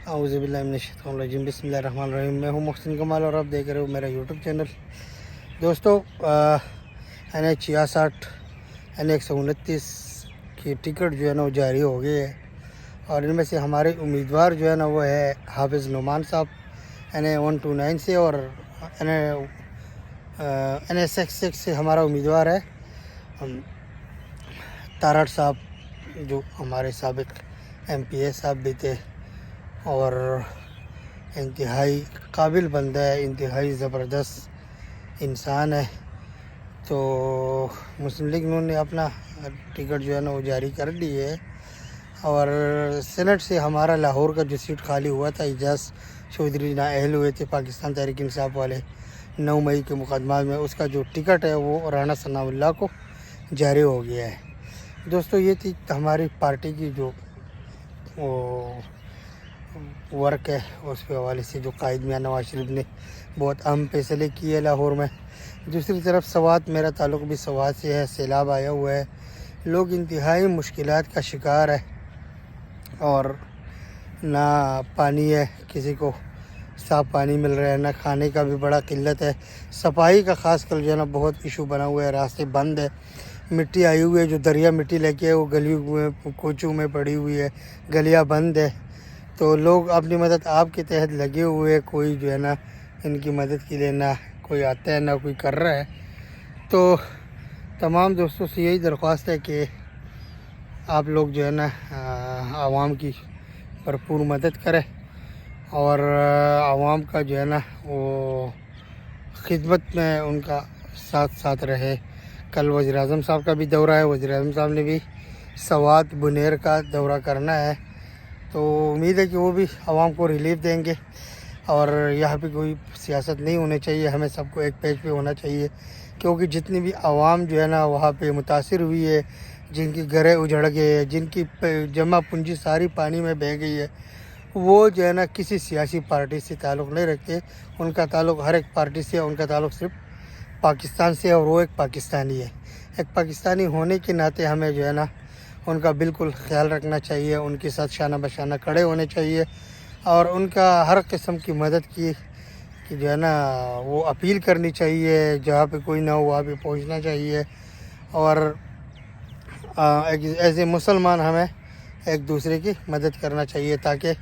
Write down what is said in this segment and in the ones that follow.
اعوذ باللہ من الشیطان الرجیم، بسم اللہ الرحمن الرحیم۔ میں ہوں محسن کمال اور آپ دیکھ رہے ہو میرا یوٹیوب چینل۔ دوستو NH 66 NH 129 کی ٹکٹ جو ہے نا وہ جاری ہو گئی ہے، اور ان میں سے ہمارے امیدوار جو ہے نا وہ ہے حافظ نعمان صاحب NH 129 سے، اور NH 66 سے ہمارا امیدوار ہے تارڑ صاحب، جو ہمارے سابق MPA صاحب بھی تھے اور انتہائی قابل بندہ ہے، انتہائی زبردست انسان ہے۔ تو مسلم لیگ نے اپنا ٹکٹ جو ہے نا وہ جاری کر لی ہے، اور سینٹ سے ہمارا لاہور کا جو سیٹ خالی ہوا تھا، اعجاز چودھری نااہل ہوئے تھے پاکستان تحریک انصاف والے 9 مئی کے مقدمات میں، اس کا جو ٹکٹ ہے وہ رانا ثناء اللہ کو جاری ہو گیا ہے۔ دوستو یہ تھی ہماری پارٹی کی جو ورک ہے، اس کے حوالے سے جو قائد میاں نواز شریف نے بہت اہم فیصلے کیے لاہور میں۔ دوسری طرف سوات، میرا تعلق بھی سوات سے ہے، سیلاب آیا ہوا ہے، لوگ انتہائی مشکلات کا شکار ہے، اور نہ پانی ہے، کسی کو صاف پانی مل رہا ہے، نہ کھانے کا بھی بڑا قلت ہے، صفائی کا خاص کر جو ہے نا بہت ایشو بنا ہوا ہے، راستے بند ہے، مٹی آئی ہوئی ہے، جو دریا مٹی لے کے وہ گلیوں میں کوچوں میں پڑی ہوئی ہے، گلیاں بند ہے۔ تو لوگ اپنی مدد آپ کے تحت لگے ہوئے، کوئی جو ہے نا ان کی مدد کے لیے نہ کوئی آتا ہے نہ کوئی کر رہا ہے۔ تو تمام دوستوں سے یہی درخواست ہے کہ آپ لوگ جو ہے نا عوام کی بھرپور مدد کریں، اور عوام کا جو ہے نا وہ خدمت میں ان کا ساتھ رہے۔ کل وزیر اعظم صاحب کا بھی دورہ ہے، وزیر اعظم صاحب نے بھی سوات بنیر کا دورہ کرنا ہے، تو امید ہے کہ وہ بھی عوام کو ریلیف دیں گے۔ اور یہاں پہ کوئی سیاست نہیں ہونی چاہیے، ہمیں سب کو ایک پیج پہ ہونا چاہیے، کیونکہ جتنی بھی عوام جو ہے نا وہاں پہ متاثر ہوئی ہے، جن کی گھریں اجڑ گئے ہیں، جن کی جمع پونجی ساری پانی میں بہہ گئی ہے، وہ جو ہے نا کسی سیاسی پارٹی سے تعلق نہیں رکھتے، ان کا تعلق ہر ایک پارٹی سے، ان کا تعلق صرف پاکستان سے، اور وہ ایک پاکستانی ہے۔ ایک پاکستانی ہونے کے ناطے ہمیں جو ہے نا ان کا بالکل خیال رکھنا چاہیے، ان کے ساتھ شانہ بشانہ کھڑے ہونے چاہیے، اور ان کا ہر قسم کی مدد کی جو ہے نا وہ اپیل کرنی چاہیے، جہاں پہ کوئی نہ ہو وہاں پہ پہنچنا چاہیے، اور ایز اے مسلمان ہمیں ایک دوسرے کی مدد کرنا چاہیے، تاکہ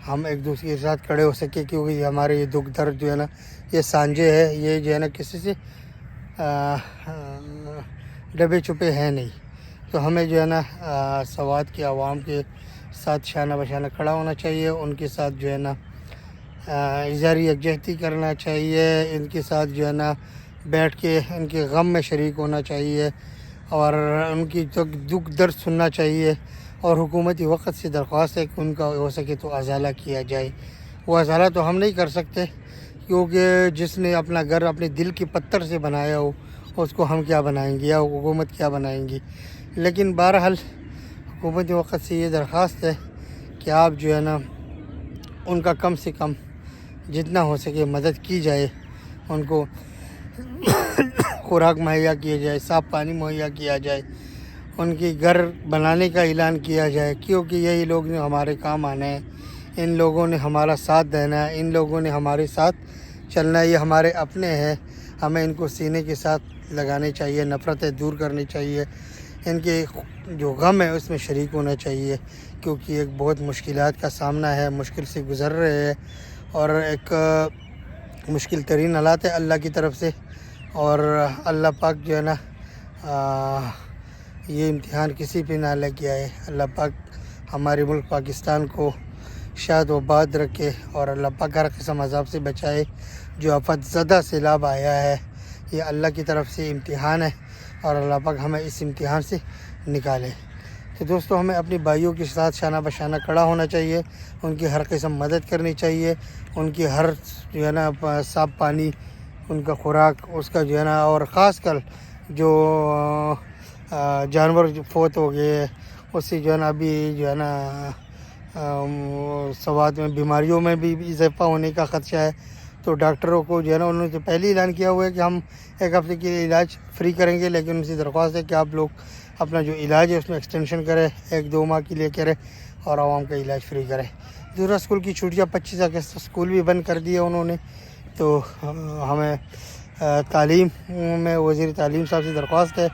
ہم ایک دوسرے کے ساتھ کھڑے ہو سکیں، کیونکہ یہ ہمارے یہ دکھ درد جو ہے نا یہ سانجے ہے، یہ جو ہے نا کسی سے ڈبے چھپے ہیں نہیں۔ تو ہمیں جو ہے نا سوات کے عوام کے ساتھ شانہ بشانہ کھڑا ہونا چاہیے، ان کے ساتھ جو ہے نا اظہار یکجہتی کرنا چاہیے، ان کے ساتھ جو ہے نا بیٹھ کے ان کے غم میں شریک ہونا چاہیے، اور ان کی دکھ درد سننا چاہیے، اور حکومتی وقت سے درخواست ہے کہ ان کا ہو سکے تو ازالہ کیا جائے۔ وہ ازالہ تو ہم نہیں کر سکتے، کیونکہ جس نے اپنا گھر اپنے دل کے پتھر سے بنایا ہو اس کو ہم کیا بنائیں گے، یا حکومت کیا بنائیں گی۔ لیکن بہرحال حکومتی وقت سے یہ درخواست ہے کہ آپ جو ہے نا ان کا کم سے کم جتنا ہو سکے مدد کی جائے، ان کو خوراک مہیا کیا جائے، صاف پانی مہیا کیا جائے، ان کی گھر بنانے کا اعلان کیا جائے، کیونکہ یہی لوگ نے ہمارے کام آنا ہے، ان لوگوں نے ہمارا ساتھ دینا ہے، ان لوگوں نے ہمارے ساتھ چلنا ہے، یہ ہمارے اپنے ہیں، ہمیں ان کو سینے کے ساتھ لگانے چاہیے، نفرتیں دور کرنی چاہیے، ان کے جو غم ہے اس میں شریک ہونا چاہیے، کیونکہ ایک بہت مشکلات کا سامنا ہے، مشکل سے گزر رہے ہیں، اور ایک مشکل ترین حالات ہے اللہ کی طرف سے، اور اللہ پاک جو ہے نا یہ امتحان کسی پہ نہ لگ گیا ہے۔ اللہ پاک ہمارے ملک پاکستان کو شاد و باد رکھے، اور اللہ پاک ہر قسم عذاب سے بچائے۔ جو آفت زدہ سیلاب آیا ہے یہ اللہ کی طرف سے امتحان ہے، اور اللہ پاک ہمیں اس امتحان سے نکالے۔ تو دوستو ہمیں اپنی بھائیوں کے ساتھ شانہ بشانہ کھڑا ہونا چاہیے، ان کی ہر قسم مدد کرنی چاہیے، ان کی ہر جو ہے نا صاف پانی، ان کا خوراک، اس کا جو ہے نا، اور خاص کر جو جانور جو فوت ہو گئے اس سے جو ہے نا ابھی جو ہے نا سوات میں بیماریوں میں بھی اضافہ ہونے کا خدشہ ہے، تو ڈاکٹروں کو جو ہے نا انہوں نے پہلے اعلان کیا ہوا ہے کہ ہم 1 ہفتے کے لیے علاج فری کریں گے، لیکن ان سے درخواست ہے کہ آپ لوگ اپنا جو علاج ہے اس میں ایکسٹینشن کریں، 1-2 ماہ کے لیے کریں، اور عوام کا علاج فری کریں۔ دوسرا اسکول کی چھٹیاں 25 اگست اسکول بھی بند کر دیا انہوں نے. تو ہمیں تعلیم میں وزیر تعلیم صاحب سے درخواست ہے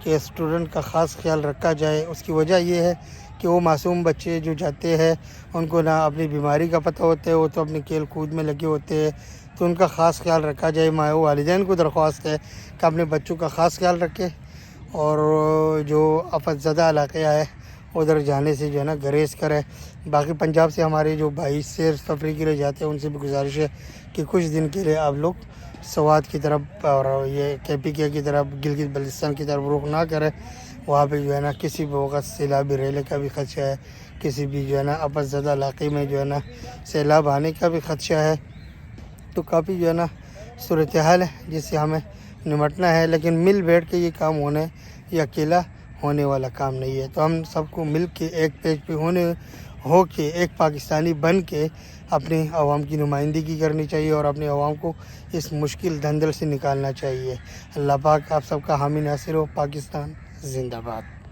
کہ اسٹوڈنٹ کا خاص خیال رکھا جائے. اس کی وجہ یہ ہے کہ وہ معصوم بچے جو جاتے ہیں ان کو نہ اپنی بیماری کا پتہ ہوتا ہے, وہ تو اپنے کھیل کود میں لگے ہوتے ہیں, تو ان کا خاص خیال رکھا جائے. والدین کو درخواست ہے کہ اپنے بچوں کا خاص خیال رکھے, اور جو آفت زدہ علاقے ہے ادھر جانے سے جو ہے نا گریز کرے. باقی پنجاب سے ہمارے جو بھائی سیر تفریح کے لیے جاتے ہیں ان سے بھی گزارش ہے کہ کچھ دن کے لیے آپ لوگ سوات کی طرف اور یہ KPK کی طرف گلگت بلتستان کی طرف رخ نہ کرے. وہاں پہ جو ہے نا کسی بھی وقت سیلابی ریلے کا بھی خدشہ ہے, کسی بھی جو ہے نا آفت زدہ علاقے میں جو ہے نا سیلاب آنے کا بھی خدشہ ہے. تو کافی جو ہے نا صورتحال ہے جس سے ہمیں نمٹنا ہے, لیکن مل بیٹھ کے یہ کام ہونا ہے, یہ اکیلا ہونے والا کام نہیں ہے. تو ہم سب کو مل کے ایک پیج پہ ہو کے ایک پاکستانی بن کے اپنی عوام کی نمائندگی کرنی چاہیے اور اپنے عوام کو اس مشکل دھندل سے نکالنا چاہیے. اللہ پاک آپ سب کا حامی ناصر ہو. پاکستان زندہ باد.